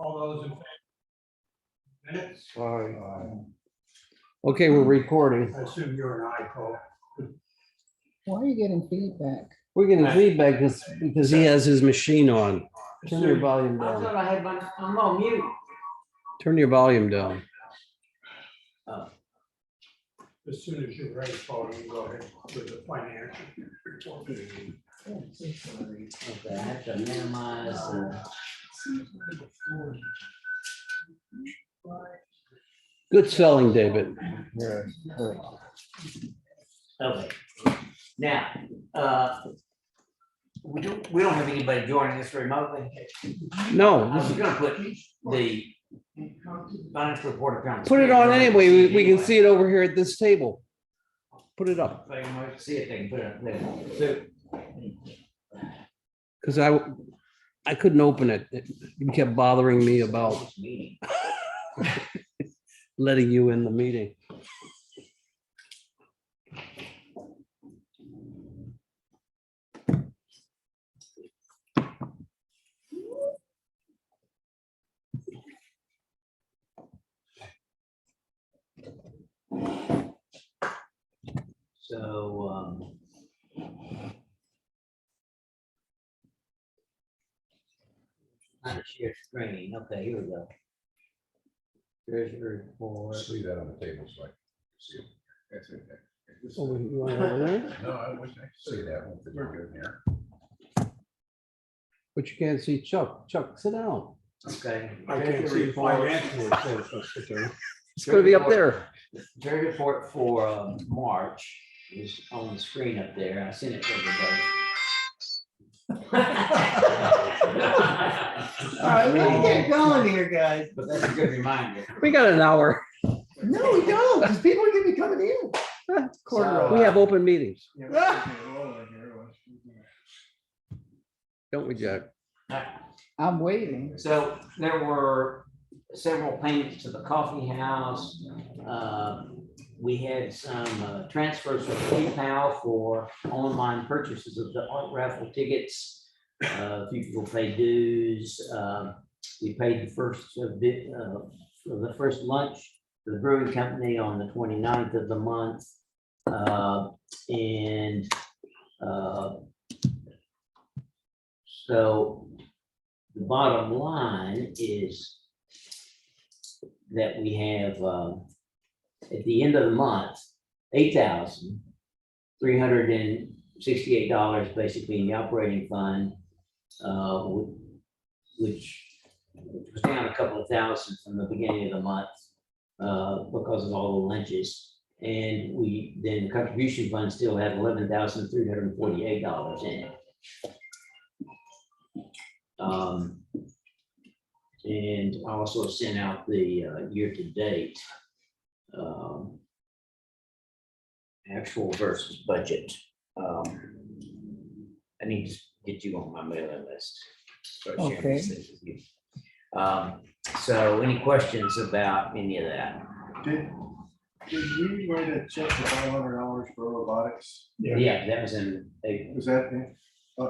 All those in favor? Minutes? Okay, we're recording. I assume you're an aye, Paul. Why are you getting feedback? We're getting feedback because he has his machine on. Turn your volume I down. thought I had I'm on mute. Turn your volume down. As soon as you're ready, Paul, you can go ahead with the financial report. Okay, I have to minimize. Good selling, David. Okay. Now, we don't have anybody joining us remotely. No, I was gonna put the financial report on. put it on anyway. We can see it over here at this table. Put it up. If I might see if they can put it up there. Because I couldn't open it. It kept bothering me about Meeting. letting you in the meeting. So, I share screen. Okay, here we go. Treasury report. Just leave that on the table so I can see it. That's okay. Oh, you want it over there? No, I wish I could see that one. We're good here. But you can't see Chuck. Chuck, sit down. Okay. I can't see the financial report, Mr. Chairman. It's gonna be up there. Treasury report for March is on the screen up there. I sent it to everybody. All right, we gotta get going here, guys. But that's a good reminder. We got an hour. No, we don't, because people are gonna be coming in. So, We have open meetings, don't we, Jack? I'm waiting. So there were several payments to the coffee house. We had some transfers from PayPal for online purchases of the art raffle tickets. A few people paid dues. We paid the first bit for the first lunch for the brewing company on the 29th of the month. So the bottom line is that we have, at the end of the month, $8,368 basically in the operating fund, which was down a couple of thousand from the beginning of the month because of all the lunches. And then the contribution fund still had $11,348 in it. And I also sent out the year-to-date actual versus budget. I need to get you on my mailing list. Start sharing Okay. these things with you. So any questions about any of that? Did we write a check for $500 for robotics? Yeah, that was in April. Was that,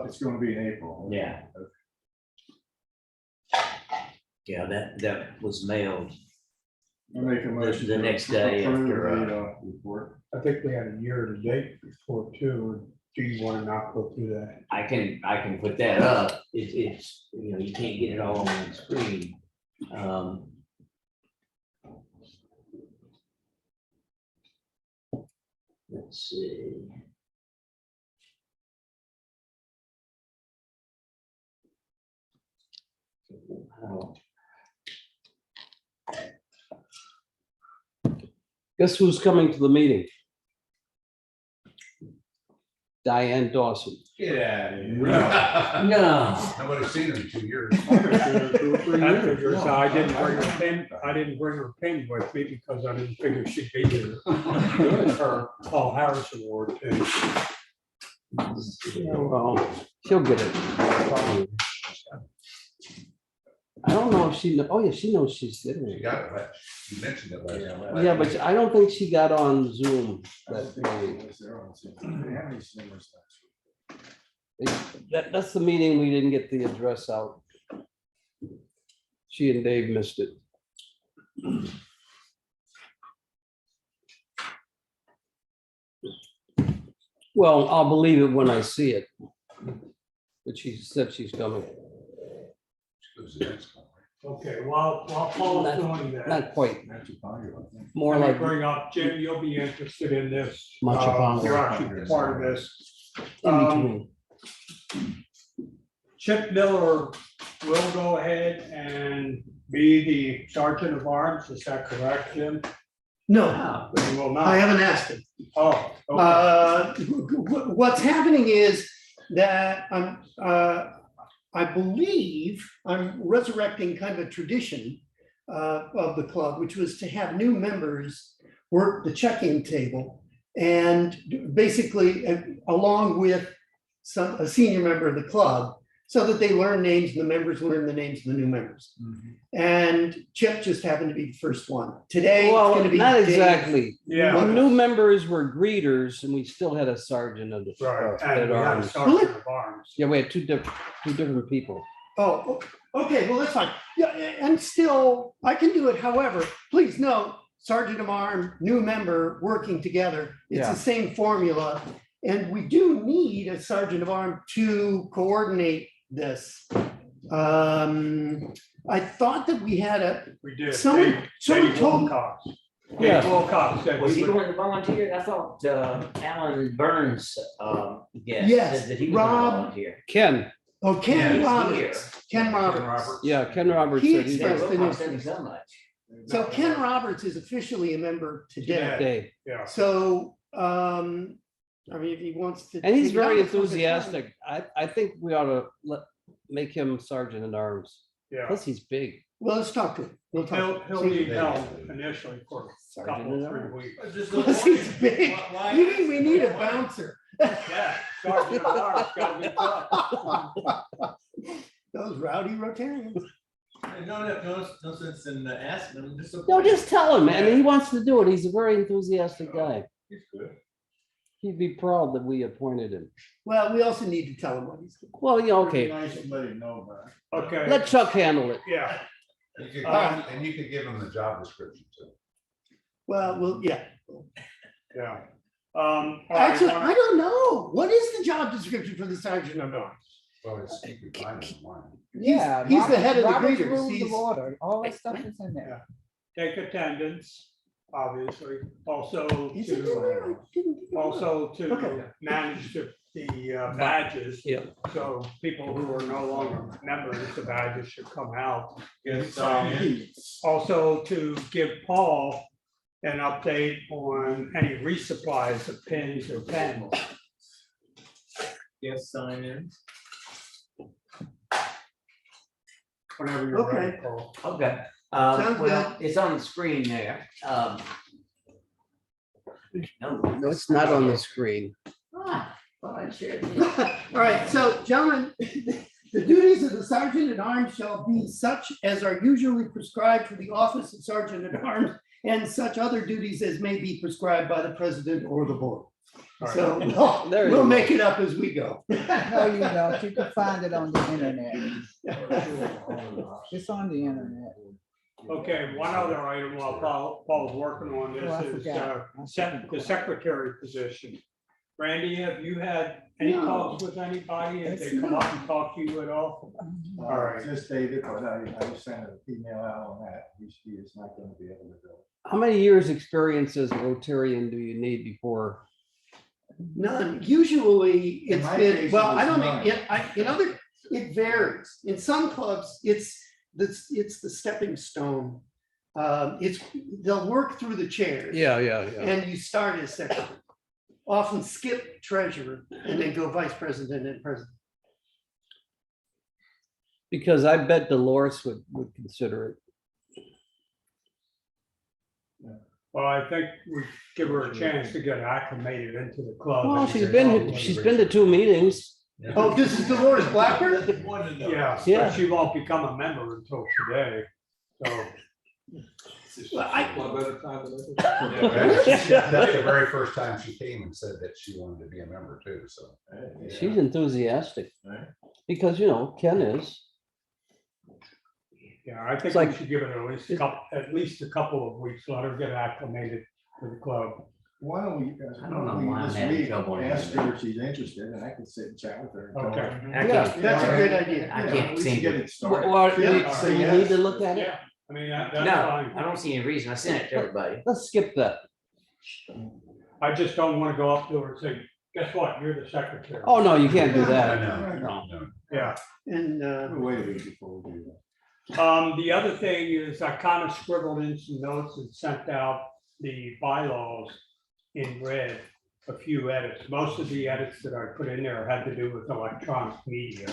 it's gonna be in April? Yeah. Yeah, that was mailed. I make a motion. The to next day approve after, the, report. I think we had a year-to-date report too. Do you want to not go through that? I can put that up. It's, you know, you can't get it all on the screen. Let's see. How- Guess who's coming to the meeting? Diane Dawson. Get out of here. No. Nobody's seen him in 2 years. I figured, so I didn't bring her pen, I didn't bring her pen with me because I didn't figure she'd be here. Her Paul Harris Award too. Well, she'll get it. Probably. I don't know if she, oh yeah, she knows she's getting You it. got it, right? You mentioned it last. Yeah, but I don't think she got on Zoom that day. That's the meeting we didn't get the address out. She and Dave missed it. Well, I'll believe it when I see it. But she said she's coming. Goes the next one. Okay, while Paul's doing that, Not quite, Not too popular, I think. more let me like bring up, Jim, you'll be interested in this. Machapango. You're actually part of this. in between. Chip Miller will go ahead and be the sergeant of arms, is that correct, Jim? No, Wow. He will I not. haven't asked him. Oh, okay. What's happening is that I believe I'm resurrecting kind of a tradition of the club, which was to have new members work the check-in table and basically along with a senior member of the club, so that they learn names and the members learn the names of the new members. And Chip just happened to be the first one. Today, it's Well, gonna be not Dave. exactly. Yeah. The new members were greeters and we still had a sergeant of the. Right, at and we have a arms. sergeant of arms. Yeah, we had two different people. Oh, okay, well, that's fine. Yeah, and still, I can do it. However, please note, Sergeant of Arms, new member, working together. It's Yeah. the same formula. And we do need a Sergeant of Arms to coordinate this. I thought that we had We did. someone Dave told, Wilcox. Yeah. Dave Wilcox said Was he he would. going to volunteer? I thought Alan Burns, Yes, yes, said that he was going to Rob- volunteer. Ken, oh, Ken He's Roberts. here. Ken Roberts. yeah, Ken Roberts He said he's expressed Dave an Wilcox said interest. so much. So Ken Roberts is officially a member today. Dave. Yeah, So, I mean, if he wants to. And he's take it on, very it's fine. enthusiastic. I think we ought to make him sergeant at arms. yeah. Plus he's big. Well, let's talk to him. We'll talk. He'll See- need help initially for a Sergeant couple, at 3 arms. weeks. Plus he's big. You mean we need a bouncer? Yeah, sergeant of arms gotta be tough. Those rowdy Rotarians. No sense in asking him, just. No, just tell him, man. He wants to do it. He's a very enthusiastic guy. He's good. He'd be proud that we appointed him. Well, we also need to tell him what he's doing. Well, yeah, okay. Nice somebody to know about. Okay. Let Chuck handle it. Yeah, You could, Um, and you could give them the job description too. Well, yeah. yeah. All right, Actually, I don't know. What is the job description for the sergeant of arms? Well, it's, you can find it online. Yeah, he's the head of the Robert's greeters. Rules He's- of order, all that stuff is in there. Take attendance, obviously, also Is it in there? to, I didn't- also Okay. to manage the badges. Yeah. So people who are no longer members, the badges should come out. Yes, Also to give Paul an update on any resupplies of pins or pens. Yes, sign in. Whenever you're ready, Okay. Paul. Okay, Sounds well, it's on the screen there. No, it's not on the screen. Well, I shared. All right, so gentlemen, the duties of the sergeant at arms shall be such as are usually prescribed for the office of sergeant at arms and such other duties as may be prescribed by the president or the board. All right. So There you we'll go. make it up as we go. No, you don't, you can find it on the internet, it's on the internet. Okay, one other item while Paul's working on Oh, I this is forgot. the secretary position. Randy, have you had any No. talks with anybody? Have they come up and talked to you at all? All right. Just David, but I sent an email out on that. He is not going to be able to do it. How many years' experience as a Rotarian do you need before? None. Usually In it's my been, case, well, it I was don't none. think, in other, it varies. In some clubs, it's the stepping stone. They'll work through the chairs. Yeah. And you start as secretary. Often skip treasurer and then go vice president and president. Because I bet Dolores would consider it. Well, I think we give her a chance to get acclimated into the club. Well, and she's get been going. to 2 meetings. Oh, this is Dolores Blackburn? Yeah, Yeah. but she won't become a member until today, so. Well, That's the very first time she came and said that she wanted to be a member too, so. She's enthusiastic Right. because, Ken is. Yeah, I think It's we like- should give it at least a couple of weeks, let her get acclimated to the club. Why don't we, I don't know why I'm this having week, trouble ask with her if she's interested, and I can sit and chat with her. and tell Okay. her. I Yeah, can't- That's a great idea. I Yeah, can't we should seem get to. it started. Well, Yeah, do you need to look at it? Yeah, I mean, that's No, fine. I don't see any reason. I sent it to everybody. Let's skip that. I just don't want to go up to her and say, guess what, you're the secretary. Oh, no, you can't do I that. know. No. No. Yeah. And We'll wait a week before we do that. The other thing is I kind of scribbled in some notes and sent out the bylaws in red, a few edits. Most of the edits that I put in there had to do with electronic media.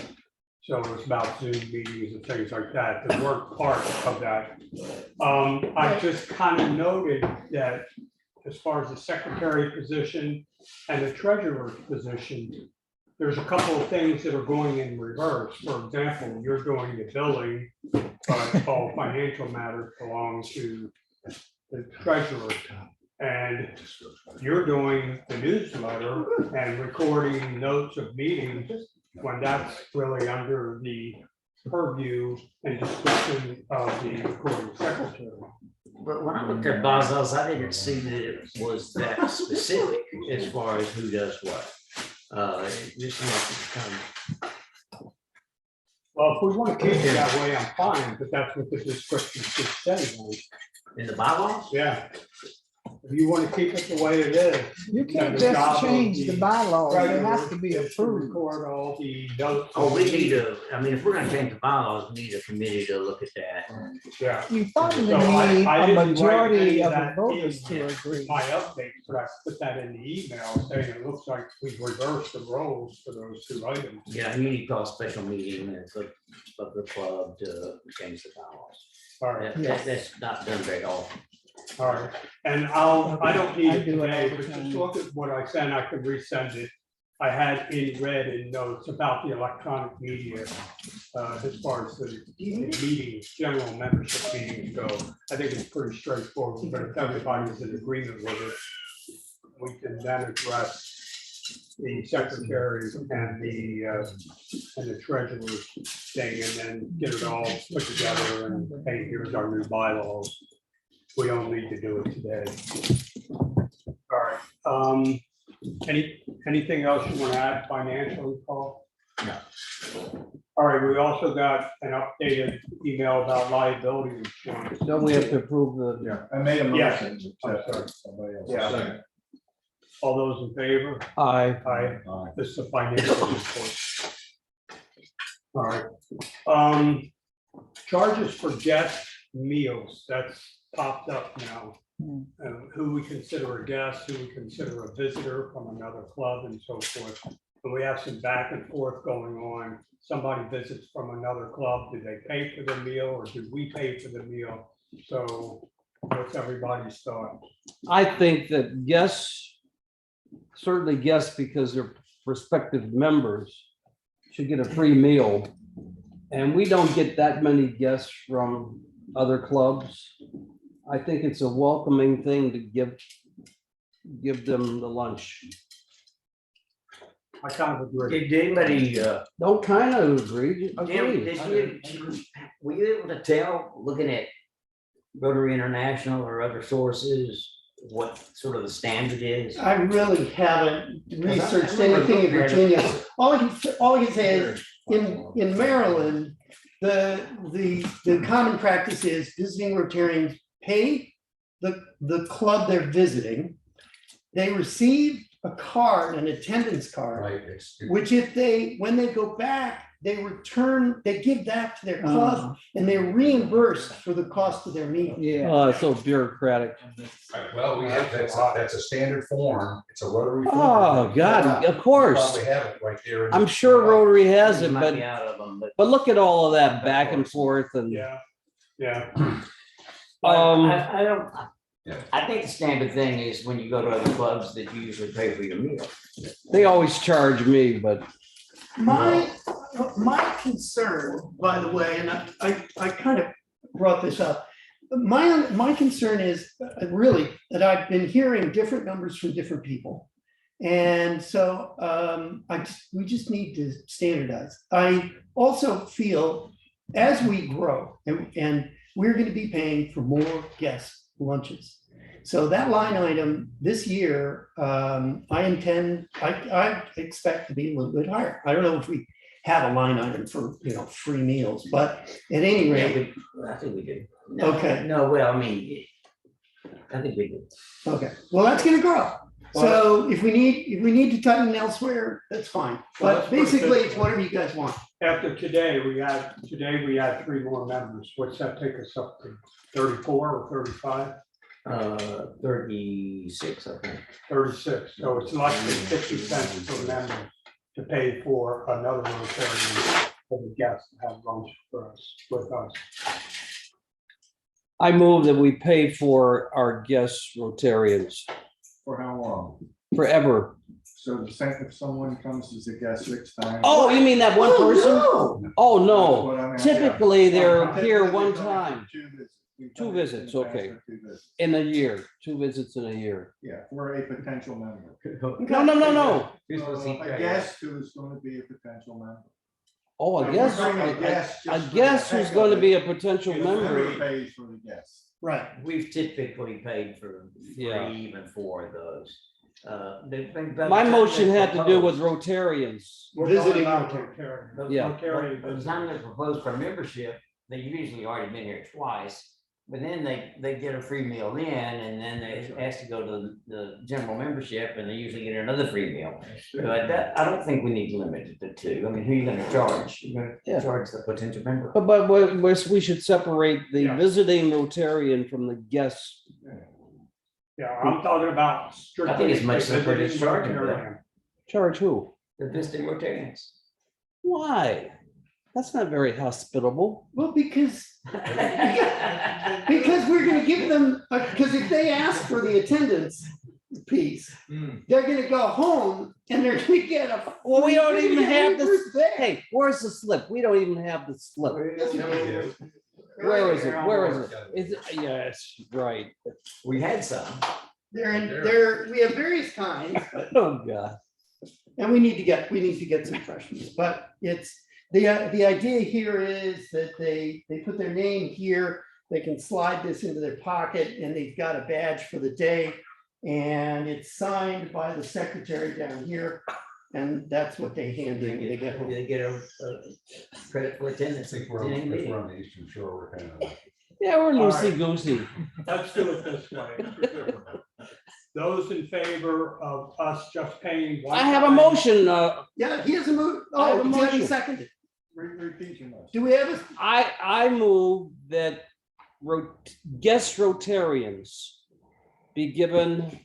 So it was about Zoom meetings and things like that that weren't part of that. I just kind of noted that as far as the secretary position and the treasurer position, there's a couple of things that are going in reverse. For example, you're doing the billing, but all financial matters belong to the treasurer. And you're doing the newsletter and recording notes of meetings when that's really under the purview and discretion of the recording secretary. But when I looked at bylaws, I didn't see that it was that specific as far as who does what. It just kind of. Well, if we want to keep it that way, I'm fine, but that's what the description should say. In the bylaws? Yeah. If you want to keep it the way it is. You then can't the job just of change the bylaws, it treasurer has to be is approved. Record all the notes. Oh, we need to, I mean, if we're gonna change the bylaws, we need a committee to look at that. Yeah, You probably So I need didn't a write any majority of of the that voters in to agree. my update, but I put that in the email saying it looks like we've reversed the roles for those two items. Yeah, you need to call a special meeting of the club to change the bylaws. All right, That's not done very often. all right. And I don't need I it do it all today, the but just time. look at what I sent. I could resend it. I had in red in notes about the electronic media as far as the meetings, general membership meetings go. I think it's pretty straightforward, but if everybody's in agreement with it, we can then address the secretary and the treasurer's thing, and then get it all put together and, hey, here's our new bylaws. We don't need to do it today. All right, anything else you want to add financially, Paul? No. All right, we also got an updated email about liability insurance. Don't we have to approve the, Yeah, I made a Yes. motion. I'm sorry. Somebody else. Yeah. Second. All those in favor? aye, Aye. Aye. This is a financial report. All right. Charges for guest meals, that's popped up now. Hmm. Who we consider a guest, who we consider a visitor from another club and so forth. And we have some back and forth going on. Somebody visits from another club, do they pay for the meal or do we pay for the meal? So what's everybody's thought? I think that guests, certainly guests, because they're prospective members, should get a free meal. And we don't get that many guests from other clubs. I think it's a welcoming thing to give them the lunch. I kind of agree. Did anybody, Don't kind of agree, Jim, agree. were you able to tell, looking at Rotary International or other sources, what sort of the standard is? I really haven't researched I remember anything in looking at Virginia. it. All I can say is, in Maryland, the common practice is visiting Rotarians pay the club they're visiting. They receive a card, an attendance card, Right, it's- which when they go back, they return, they give that to their club and they're reimbursed for the cost of their meal. Yeah, Oh, it's so bureaucratic. Right, well, we have, that's a standard form, it's a Rotary form. Oh, God, of course. Probably have it right there. in- I'm sure Rotary has it, Might be but out of them, but look at all of that back and forth and, Yeah, yeah. I don't, Yeah. I think the standard thing is when you go to other clubs that you usually pay for your meal. they always charge me, but My concern, by the way, and I kind of brought this up. My concern is really that I've been hearing different numbers from different people. And so we just need to standardize. I also feel as we grow, and we're gonna be paying for more guest lunches. So that line item this year, I expect to be a little bit higher. I don't know if we have a line item for, free meals, but at any Yeah, rate, I think we do. No, Okay. No, well, I mean, I think we do. okay, well, that's gonna grow. So if we need to tighten elsewhere, that's fine. Well, But let's put it basically, this it's way. whatever you guys want. After today, we had 3 more members. What's that take us up to? 34 or 35? 36, I think. 36. So it's less than 50 cents per member to pay for another Rotarian for the guests to have lunch for us, with us. I move that we pay for our guest Rotarians For how long? forever. So the same, if someone comes as a guest 6 times. Oh, you mean that one Oh, person? no. Oh, That's no. what I'm asking. Typically, they're Typically, here they one come for time 2 visits. We've Two done it in visits, the past okay. for 2 visits. in a year, 2 visits in a year. Yeah, for a potential member. No. A guest who is going to be a potential member. Oh, Now, I guess, we're bringing a guest a just for the guest who's heck going to of be it. a potential The member. pays for the guest. Right. We've typically paid for Yeah. 3, even 4 of those. My motion had to do with Rotarians. We're Visiting talking about Rotarian. Rotarian. But Yeah. Rotarian by the time they propose for membership, they've usually already been here twice. But then they get a free meal in, and then they ask to go to the general membership, and they usually get another free meal. But that, I don't think we need to limit it to 2. I mean, who are you gonna charge? You're Yeah. gonna charge the potential member. But we should separate the Yeah. visiting Rotarian from the guests. Yeah, I'm talking about strictly. I think it's much simpler to visiting charge them, Rotarian. Charge who? The visiting Rotarians. Why? That's not very hospitable. Well, because we're gonna give them, because if they ask for the attendance piece, they're gonna go home and they're gonna get a. Well, we don't even have this. waivers there. Hey, where's the slip? We don't even have the slip. Yes, we do. Where is it? Where is it? Is it? Yes, right. We had some. We have various kinds, Oh, God. and we need to get some freshness, but it's, the idea here is that they put their name here, they can slide this into their pocket, and they've got a badge for the day. And it's signed by the secretary down here, and that's what they hand in when they get home. They get a credit for I attendance. think we're, if we're on the eastern shore, we're kind of like. Yeah, we're All right. loosey goosey. Let's do it this way. Those in favor of us just paying. one I have a time- motion. Yeah, he has a move, I have a oh, he's having motion. seconded. Repeat your motion. Do we have a, I move that guest Rotarians be given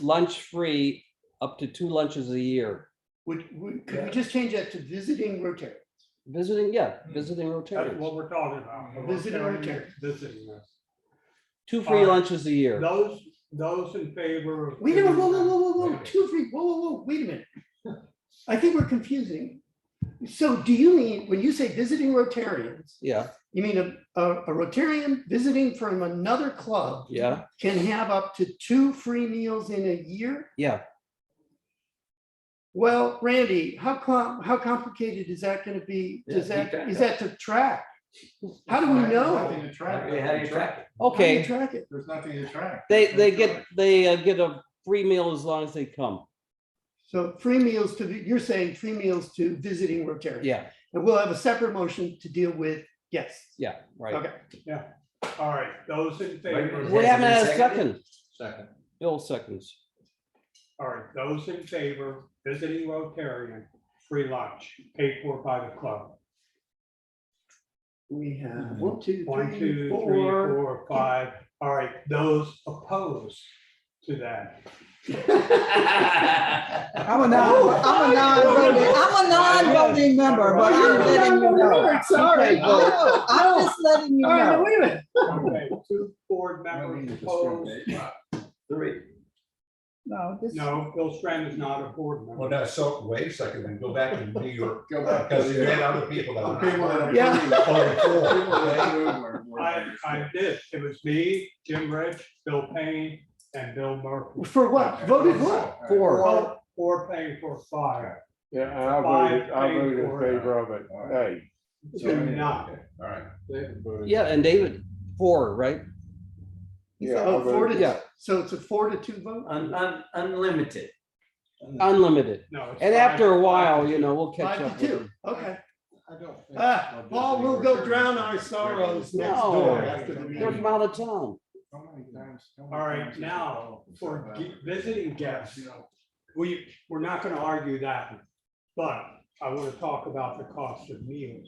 lunch free up to 2 lunches a year. could we just change that to visiting Rotary? Visiting That's Rotarians. what we're talking about. the Visiting Rotarian Rotarians. Visiting us. 2 free lunches a year. Those in favor. of- Wait, no, whoa, 2, 3, whoa, wait a minute. I think we're confusing. So do you mean, when you say visiting Rotarians, Yeah, you mean a Rotarian visiting from another club yeah, can have up to 2 free meals in a year? yeah. Well, Randy, how complicated is that gonna be? Yeah, keep track Is of that to track? How do we There's know? nothing to track. How do you track it? How do you Okay, track it? There's nothing to track. they get a free meal as long as they come. So free meals you're saying free meals to visiting Rotarians. Yeah, And we'll have a separate motion to deal with guests. yeah, right. Okay. All right, those in favor. We haven't had a Has it been second. Second. Bill seconds. All right, those in favor, visiting Rotarian, free lunch, paid for by the club. We have 1, 2, 1, 2, 3, 3, 4. 4, 5. All right, those opposed to that. I'm a non-voting member, but I'm letting you know. Sorry. Okay, vote. No, I'm just letting you All right, now know. wait a minute. Okay, 2 board members opposed. 3. No, this. No, Bill Strand is not a board Well, member. now, so wait a second, then go back and do your, Go back. because you had other people that The people that were. are. Yeah. I did. It was me, Jim Rich, Bill Payne, and Bill Murphy. For what? Voted what? Four paying for 5. Yeah, and I Five voted in paid for it. favor of it. Hey, Do not. Okay, all right. Yeah, and David, 4, right? Oh, 4 to, Yeah. so it's a 4-2 vote? Unlimited. Unlimited. No. it's And five- after a five while, to you two. know, we'll catch 5 up to with 2, them. okay. I don't think. Paul, we'll go drown our sorrows next No. door after the They're meeting. from out of town. How many times? All right, now, for visiting guests, we're not gonna argue that, but I wanna talk about the cost of meals.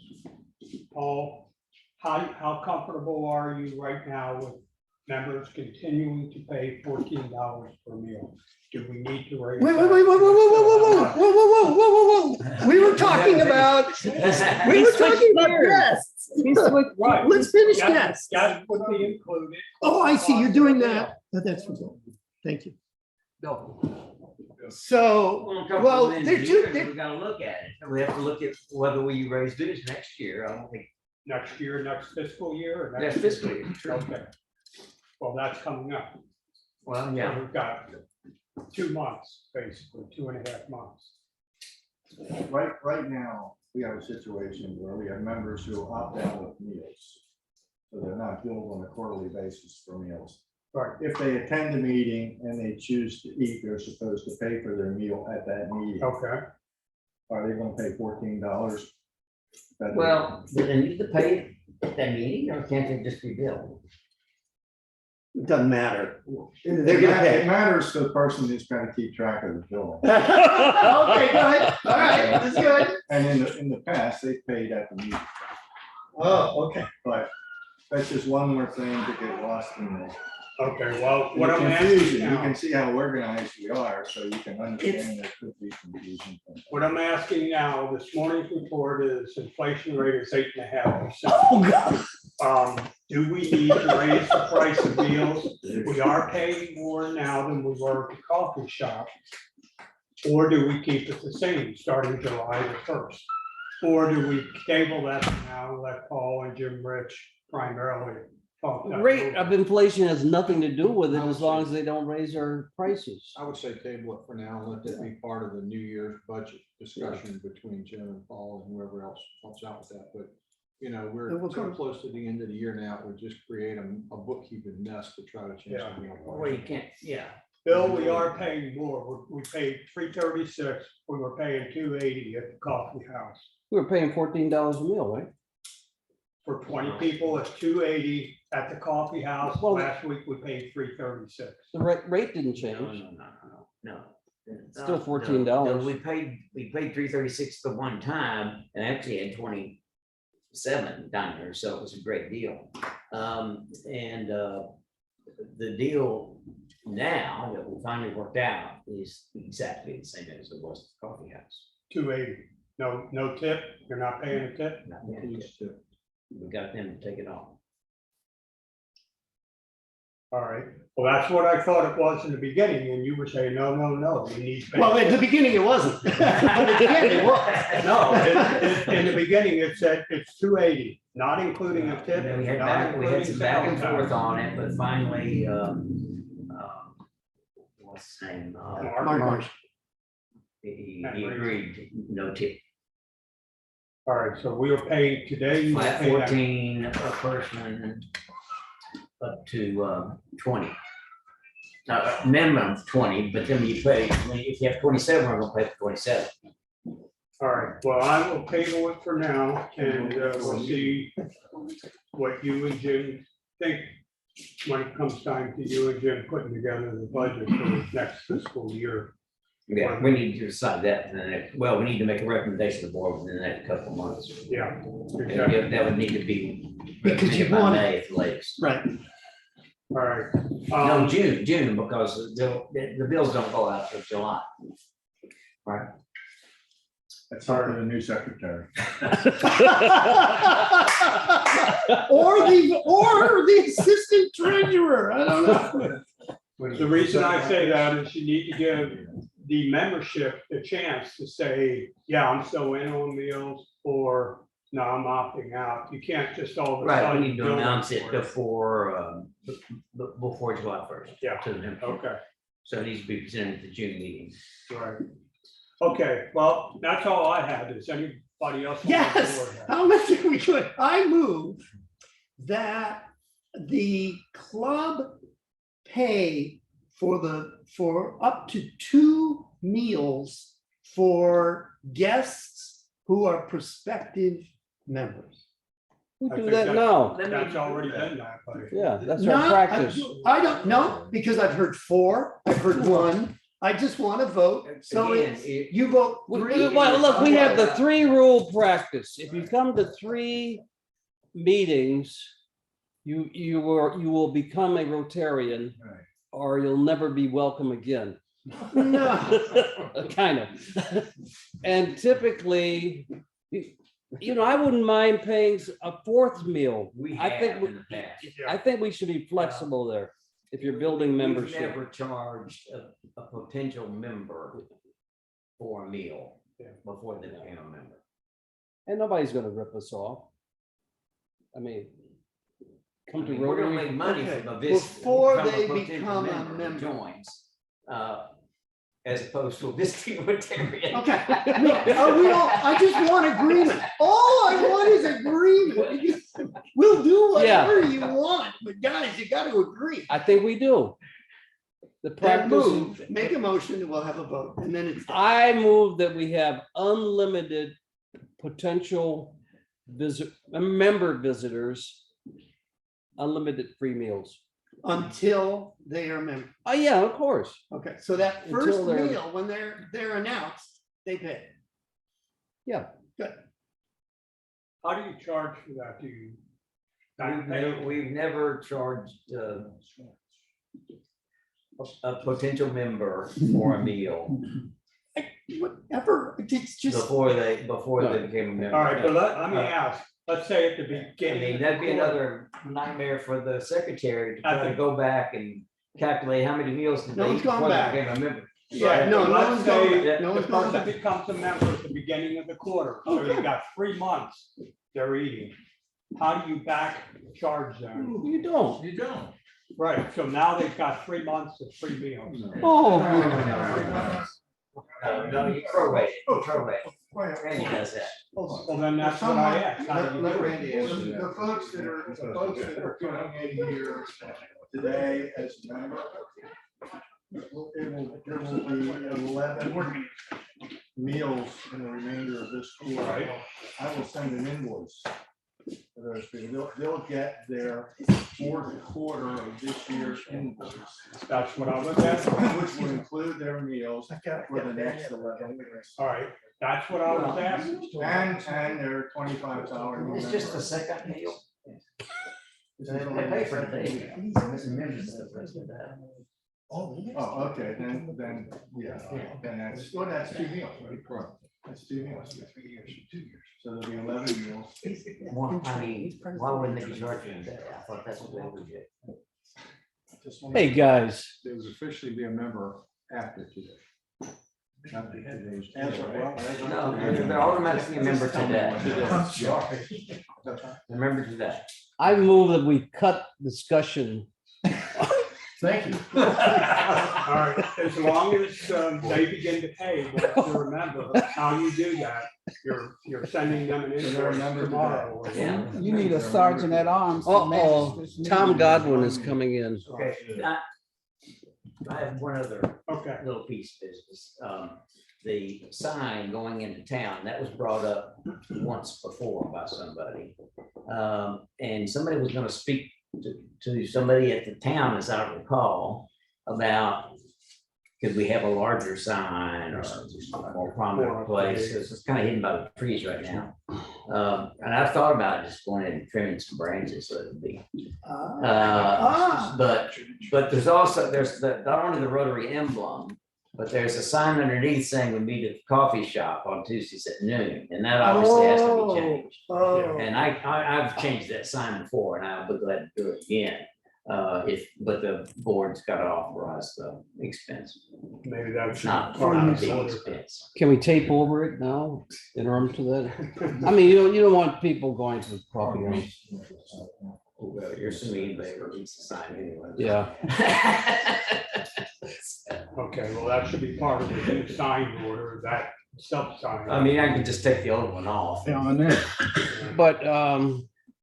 Paul, how comfortable are you right now with members continuing to pay $14 per meal? Do we need to raise? Wait, that? wait, wait, whoa, whoa, whoa, whoa, whoa, whoa, whoa, whoa, whoa, whoa, whoa. We were talking about, we were talking about guests. Right. Let's finish That- guests. That would be included. Oh, I see, you're doing that. Oh, that's, thank you. So, Well, a couple well, of they're too, years, we gotta look at it. We have to look at whether we raise dues next year. I don't think, Next year, next fiscal year? Or next fiscal year. Okay. Well, that's coming up. Well, So yeah. we've got 2 months, basically, 2.5 months. Right now, we have a situation where we have members who opt out of meals. So they're not billed on a quarterly basis for meals. Right. If they attend a meeting and they choose to eat, they're supposed to pay for their meal at that meeting. Okay. Are they gonna pay $14? Well, do they need to pay at that meeting or can't they just be billed? it doesn't matter. It They're gonna pay. matters to the person who's gonna keep track of the bill. Okay, good, all right, that's good. And in the past, they paid at the meeting, Oh, okay. but that's just one more thing to get lost in the Okay, well, what I'm asking confusion. You now, can see how organized we are, so you can understand there could be confusion. what I'm asking now, this morning's report is inflation rate is 8.5%. Oh, God. Do we need to raise the price of meals? We are paying more now than we were at the coffee shop. Or do we keep it the same starting July the 1st? Or do we table that for now and let Paul and Jim Rich primarily talk that Rate through? of inflation has nothing to do with it as long as they don't raise our prices. I would say table it for now, and let that be part of the New Year's budget discussion between Jim and Paul and whoever else helps out with that, but. You know, we're And we'll so come- close to the end of the year now, we just create a bookkeeping mess to try to change Yeah. something. Well, you can't, yeah. Bill, we are paying more. We paid $336. We were paying $280 at the coffee house. We were paying $14 a meal, right? For 20 people, it's $280 at the coffee house. Well- Last week, we paid $336. The rate didn't No, change. no. Still No, $14. no, We paid $336 the one time and actually had 27 down there, so it was a great deal. The deal now that we finally worked out is exactly the same as it was at the coffee house. 280. No tip. You're not paying a tip. Not paying a tip. We got them to take it off. All right. Well, that's what I thought it was in the beginning. And you were saying, no, you need. Well, at the beginning, it wasn't. But at the end, it was. No, in the beginning, it said it's 280, not including a tip. And we had not we had some back and including forth sales on it, but finally, what's his name? tax. Mark. He agreed, no tip. All right, so we were paying today. you were Flat paying that- 14 a person up to 20. Minimum of 20, but then you pay, if you have 27, we're gonna pay for 27. All right, well, I will table it for now and we'll see what you and Jim think when it comes time to you and Jim putting together the budget for the next fiscal year. Yeah, we need to decide that, in the next- well, we need to make a recommendation to the board within the next couple of months. Yeah. And exactly. That would need to be Because you recommended by want- May at the latest. Right. All right. No, June, because the bills don't go out till July. Right? That's part of the new secretary. Or the assistant treasurer, I don't know. The reason I say that is you need to give the membership the chance to say, yeah, I'm still in on meals, or no, I'm opting out. You can't just all of a Right, sudden. we need to bill them announce it for it. before July 1st. Yeah. To the members. Okay, So it needs to be presented at the June meeting. right. Okay, well, that's all I had. Does anybody Anybody else? on the Yes, board have? how much are we good? I move that the club pay for up to 2 meals for guests who are prospective members. We I do think that that- now. That's already been that, buddy. Yeah, that's No, our practice. I don't know, because I've heard 4, I've heard 1. I just want to vote. So Again, it's, you vote 3. Well, look, we have the 3-rule practice. If you come to 3 meetings, you will become a Rotarian, Right. or you'll never be welcome again. No. Kind of. And typically, I wouldn't mind paying a 4th meal. We I think have we- in the past. I think we should be flexible there if you're building We've membership. never charged a potential member for a meal before they became a member. And nobody's gonna rip us off. I mean, I come to mean, we're gonna Rotary. make money Okay, from a visit. before from a they potential become a who member. Joins, as opposed to a visiting Rotarian. Okay, I just want agreement. All I want is agreement. We'll do whatever you want, but guys, you got to agree. I think we do. The Then practice, move, make a motion, and we'll have a vote, and then it's. I move that we have unlimited potential member visitors, unlimited free meals. Until they are members. Oh, yeah, of course. Okay, so that Until first they're- meal, when they're announced, they pay. Yeah. Good. How do you charge for that? Do you? We've never charged a potential member for a meal Whatever, it's just. before they became a member. All right, but let me ask, let's say at the I beginning. mean, of that'd the be quarter, another nightmare for the secretary to I try to think- go back and calculate how many meals did No they one's eat gone before they back. became a member. Yeah, no, no Let's one's say going back. No the one's going person back. becomes a member at the beginning of the quarter, so you got 3 months they're eating. How do you back charge them? You don't. You don't. Right, so now they've got 3 months of free meals. Oh, No, you prorate it, you prorate it. Randy does that. Well, then that's what I asked. How do you Let do it? Randy answer that. The folks that are coming in here today as a member, there will be 11 meals in the remainder of this quarter. I will send an invoice for those people. They'll get their 4th quarter of this year's invoice, That's what I was asking. which will include their meals for the next 11 weeks. All right, that's what I was asking. And their $25. It's just the second meal. They pay for it, they. Members of the Oh, okay, then, yeah, then that's 2 meals, right? That's 2 meals. 2 years. So there'll be 11 meals. Well, I mean, why wouldn't they be charging that? I thought that's what they would do. hey, guys. They would officially be a member after today. Not today's. No, they're automatically a member today. Today. A member today. I move that we cut discussion. Thank you. All right, as long as they begin to pay, once you remember how you do that, you're sending them an they're a invoice member tomorrow. or Yeah. something. You need a sergeant at arms. to Uh-oh, manage this meeting. Tom Godwin is coming in. Okay. I have one other Okay, little piece of business. The sign going into town, that was brought up once before by somebody. And somebody was gonna speak to somebody at the town, as I recall, about could we have a larger sign or just a more prominent place? It's kind of hidden by the trees right now. And I've thought about just going in and trimming some branches so it'd be. But there's also, not only the Rotary emblem, but there's a sign underneath saying we meet at the coffee shop on Tuesdays at noon, and that obviously has to be changed. Oh, And I've changed that sign before, and I'll be glad to do it again. But the board's got to authorize the expense. maybe that's It's not part part of of the the order. expense. Can we tape over it now? Interim to that? I mean, you don't want people going to the coffee house. Well, you're assuming they release the sign anyway. Yeah. Okay, well, that should be part of the new sign order, that Stop sign. I mean, I could just take the old one off. But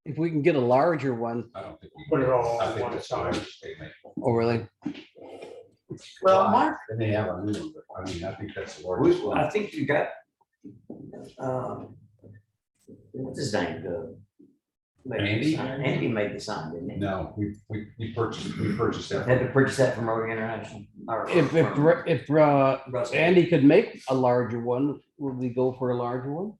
if we can get a larger one, I don't think we. Put it all I on think one it's side. they make- oh, really? Well, Mark, Then they have a new one, but I mean, I think that's the largest one. I think you got, what's his name? Andy? Andy made the sign, didn't he? No, we purchased that. Had to purchase that from Rotary International. or If from Russell. Andy could make a larger one, would we go for a larger one?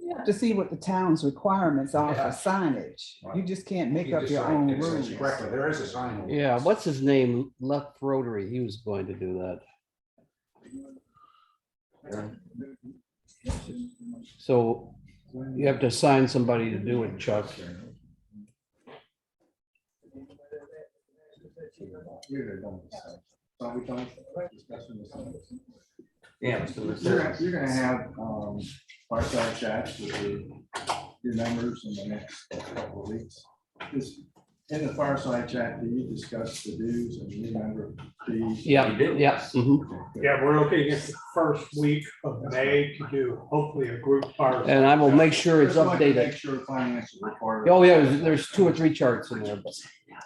You have to see what the town's requirements are for Yeah. signage. You just can't make You up just your right, own it says rules. correctly, there is a sign. on it. Yeah, what's his name? Left Rotary, he was going to do that. So you have to assign somebody to do it, Chuck. Yeah. so it's- You're gonna have fireside chats with your members in the next couple of weeks. In the fireside chat, do you discuss the dues and new member fees? Yeah, You do. yeah. mhm. Yeah, we're looking at the first week of May to do hopefully a group fire. And I will make sure it's Just like to updated. Make sure finances are part of it. Oh, yeah, there's 2 or 3 charts in there, but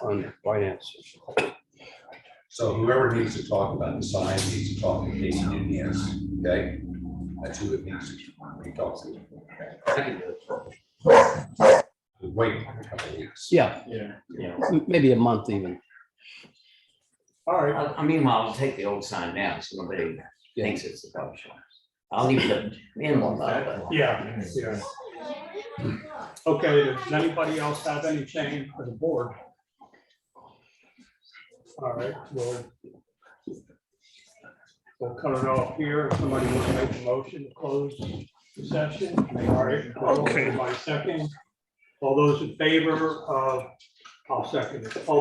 on finance. So whoever needs to talk about the sign needs to talk to Casey Nunez, okay? That's who it needs to be talking to. I can do it. Wait a couple of weeks. Yeah, Yeah. maybe a month even. All right, I mean, I'll take the old sign down, so nobody thinks it's the coffee shop. I'll leave the emblem up. yeah, yeah. Okay, does anybody else have anything for the board? All right, we'll cut it off here. If somebody wants to make a motion to close the session. All right. Okay. By second. All those in favor of, I'll second it. All